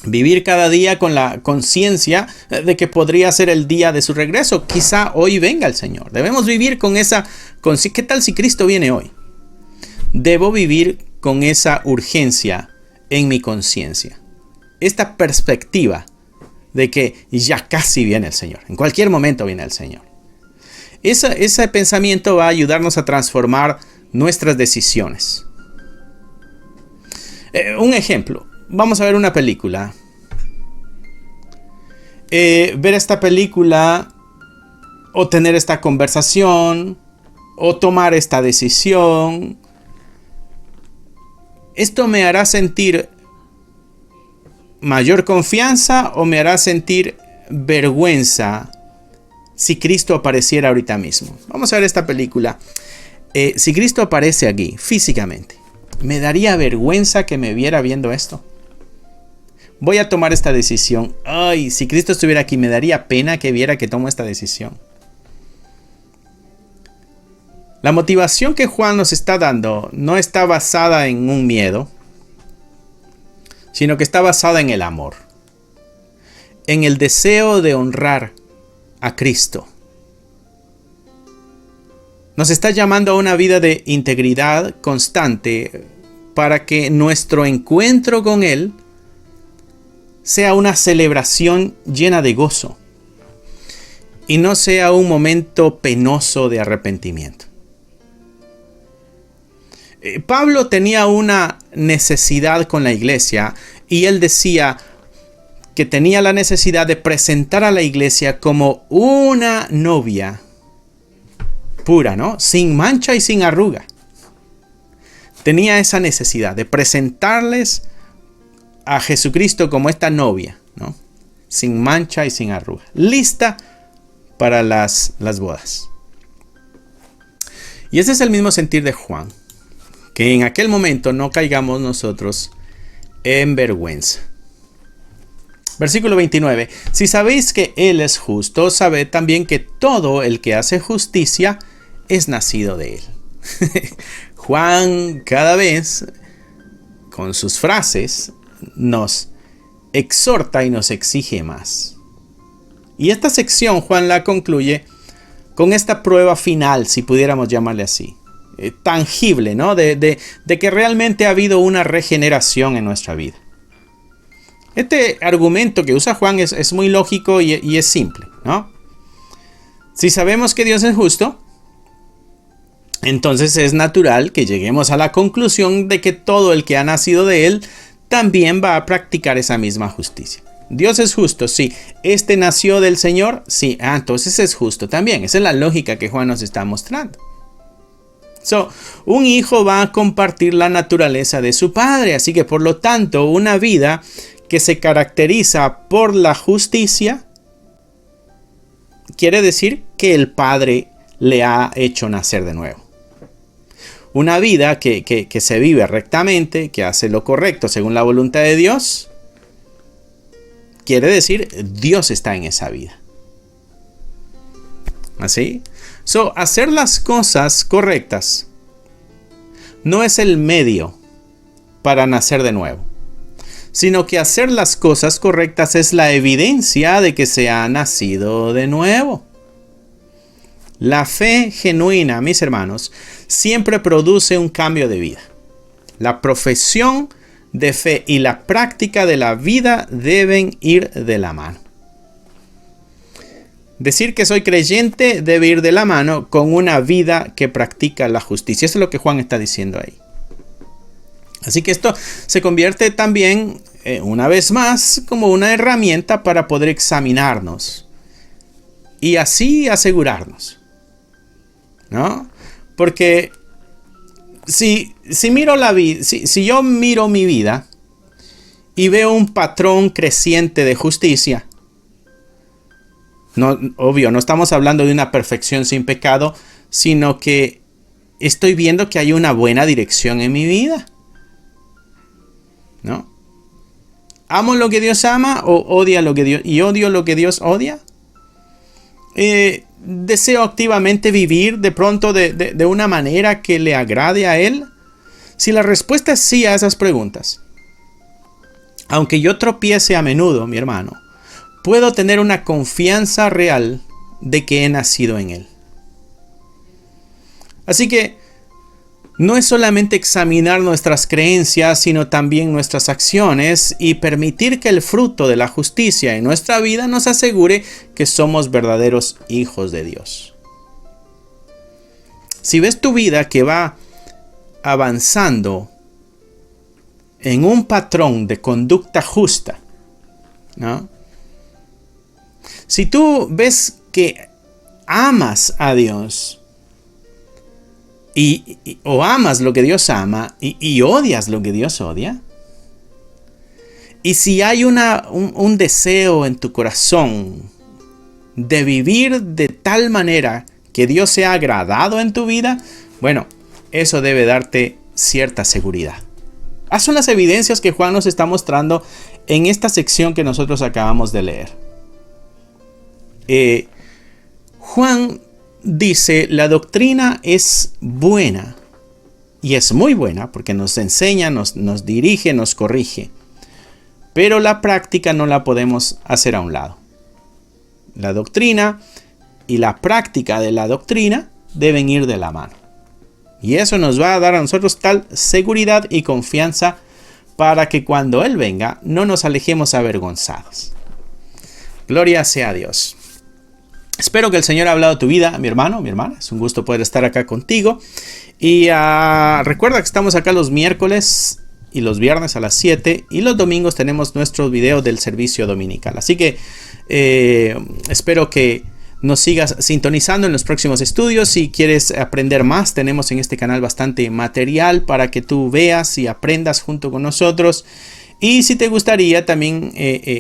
Speaker 1: Vivir cada día con la conciencia de que podría ser el día de su regreso. Quizá hoy venga el Señor. Debemos vivir con esa conciencia. ¿Qué tal si Cristo viene hoy? Debo vivir con esa urgencia en mi conciencia. Esta perspectiva de que ya casi viene el Señor. En cualquier momento viene el Señor. Ese pensamiento va a ayudarnos a transformar nuestras decisiones. Un ejemplo. Vamos a ver una película. Ver esta película o tener esta conversación o tomar esta decisión. ¿Esto me hará sentir mayor confianza o me hará sentir vergüenza si Cristo apareciera ahorita mismo? Vamos a ver esta película. Si Cristo aparece aquí físicamente, ¿me daría vergüenza que me viera viendo esto? Voy a tomar esta decisión. Ay, si Cristo estuviera aquí, ¿me daría pena que viera que tomo esta decisión? La motivación que Juan nos está dando no está basada en un miedo, sino que está basada en el amor, en el deseo de honrar a Cristo. Nos está llamando a una vida de integridad constante para que nuestro encuentro con Él sea una celebración llena de gozo y no sea un momento penoso de arrepentimiento. Pablo tenía una necesidad con la iglesia y él decía que tenía la necesidad de presentar a la iglesia como una novia pura, ¿no? Sin mancha y sin arruga. Tenía esa necesidad de presentarles a Jesucristo como esta novia, ¿no? Sin mancha y sin arruga, lista para las bodas. Y ese es el mismo sentir de Juan, que en aquel momento no caigamos nosotros en vergüenza. Versículo 29. Si sabéis que Él es justo, sabed también que todo el que hace justicia es nacido de Él. Juan cada vez con sus frases nos exhorta y nos exige más. Y esta sección Juan la concluye con esta prueba final, si pudiéramos llamarle así. Tangible, ¿no? De que realmente ha habido una regeneración en nuestra vida. Este argumento que usa Juan es muy lógico y es simple, ¿no? Si sabemos que Dios es justo, entonces es natural que lleguemos a la conclusión de que todo el que ha nacido de Él también va a practicar esa misma justicia. Dios es justo, sí. ¿Este nació del Señor? Sí. Entonces es justo también. Esa es la lógica que Juan nos está mostrando. Un hijo va a compartir la naturaleza de su padre, así que por lo tanto una vida que se caracteriza por la justicia quiere decir que el Padre le ha hecho nacer de nuevo. Una vida que se vive rectamente, que hace lo correcto según la voluntad de Dios, quiere decir Dios está en esa vida. ¿Así? Hacer las cosas correctas no es el medio para nacer de nuevo, sino que hacer las cosas correctas es la evidencia de que se ha nacido de nuevo. La fe genuina, mis hermanos, siempre produce un cambio de vida. La profesión de fe y la práctica de la vida deben ir de la mano. Decir que soy creyente debe ir de la mano con una vida que practica la justicia. Eso es lo que Juan está diciendo ahí. Así que esto se convierte también, una vez más, como una herramienta para poder examinarnos y así asegurarnos, ¿no? Porque si miro la vida, si yo miro mi vida y veo un patrón creciente de justicia, no, obvio, no estamos hablando de una perfección sin pecado, sino que estoy viendo que hay una buena dirección en mi vida, ¿no? ¿Amo lo que Dios ama o odio lo que Dios odia? ¿Deseo activamente vivir de pronto de una manera que le agrade a Él? Si la respuesta es sí a esas preguntas, aunque yo tropiece a menudo, mi hermano, puedo tener una confianza real de que he nacido en Él. Así que no es solamente examinar nuestras creencias, sino también nuestras acciones y permitir que el fruto de la justicia en nuestra vida nos asegure que somos verdaderos hijos de Dios. Si ves tu vida que va avanzando en un patrón de conducta justa, ¿no? Si tú ves que amas a Dios o amas lo que Dios ama y odias lo que Dios odia, y si hay un deseo en tu corazón de vivir de tal manera que Dios sea agradado en tu vida, bueno, eso debe darte cierta seguridad. Esas son las evidencias que Juan nos está mostrando en esta sección que nosotros acabamos de leer. Juan dice, la doctrina es buena, y es muy buena porque nos enseña, nos dirige, nos corrige, pero la práctica no la podemos hacer a un lado. La doctrina y la práctica de la doctrina deben ir de la mano, y eso nos va a dar a nosotros tal seguridad y confianza para que cuando Él venga no nos alejemos avergonzados. Gloria sea a Dios. Espero que el Señor ha hablado a tu vida, mi hermano, mi hermana. Es un gusto poder estar acá contigo. Y recuerda que estamos acá los miércoles y los viernes a las 7. Y los domingos tenemos nuestro video del servicio dominical. Así que espero que nos sigas sintonizando en los próximos estudios. Si quieres aprender más, tenemos en este canal bastante material para que tú veas y aprendas junto con nosotros. Y si te gustaría también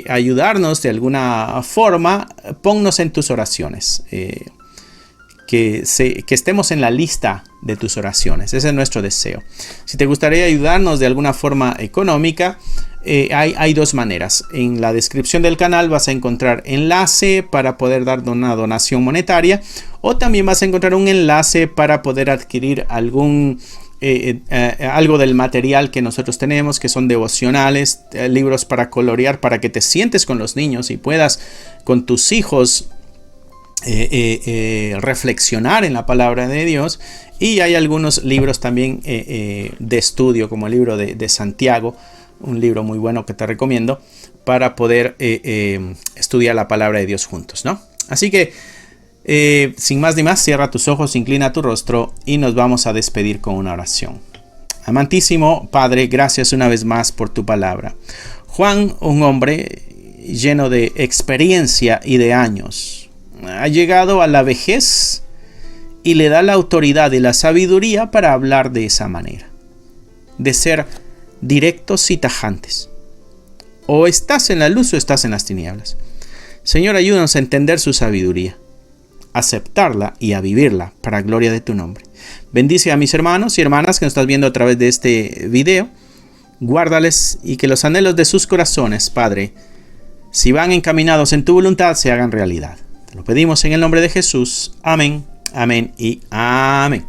Speaker 1: ayudarnos de alguna forma, ponnos en tus oraciones. Que estemos en la lista de tus oraciones. Ese es nuestro deseo. Si te gustaría ayudarnos de alguna forma económica, hay dos maneras. En la descripción del canal vas a encontrar enlace para poder dar una donación monetaria. O también vas a encontrar un enlace para poder adquirir algo del material que nosotros tenemos, que son devocionales, libros para colorear, para que te sientes con los niños y puedas con tus hijos reflexionar en la palabra de Dios. Y hay algunos libros también de estudio, como el libro de Santiago, un libro muy bueno que te recomiendo para poder estudiar la palabra de Dios juntos, ¿no? Así que sin más ni más, cierra tus ojos, inclina tu rostro y nos vamos a despedir con una oración. Amantísimo Padre, gracias una vez más por tu palabra. Juan, un hombre lleno de experiencia y de años, ha llegado a la vejez y le da la autoridad y la sabiduría para hablar de esa manera, de ser directos y tajantes. O estás en la luz o estás en las tinieblas. Señor, ayúdanos a entender su sabiduría. aceptarla y a vivirla para gloria de tu nombre. Bendice a mis hermanos y hermanas que nos estás viendo a través de este video. Guárdales y que los anhelos de sus corazones, Padre, si van encaminados en tu voluntad, se hagan realidad. Te lo pedimos en el nombre de Jesús. Amén, amén y amén.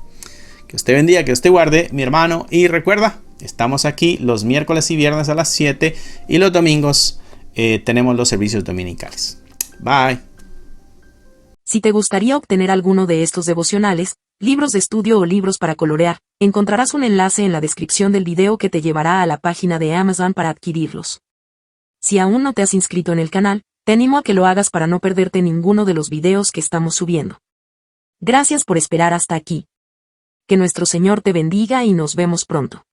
Speaker 1: Que usted bendiga, que usted guarde, mi hermano. Y recuerda, estamos aquí los miércoles y viernes a las 7 y los domingos tenemos los servicios dominicales. Bye.
Speaker 2: Si te gustaría obtener alguno de estos devocionales, libros de estudio o libros para colorear, encontrarás un enlace en la descripción del video que te llevará a la página de Amazon para adquirirlos. Si aún no te has inscrito en el canal, te animo a que lo hagas para no perderte ninguno de los videos que estamos subiendo. Gracias por esperar hasta aquí. Que nuestro Señor te bendiga y nos vemos pronto.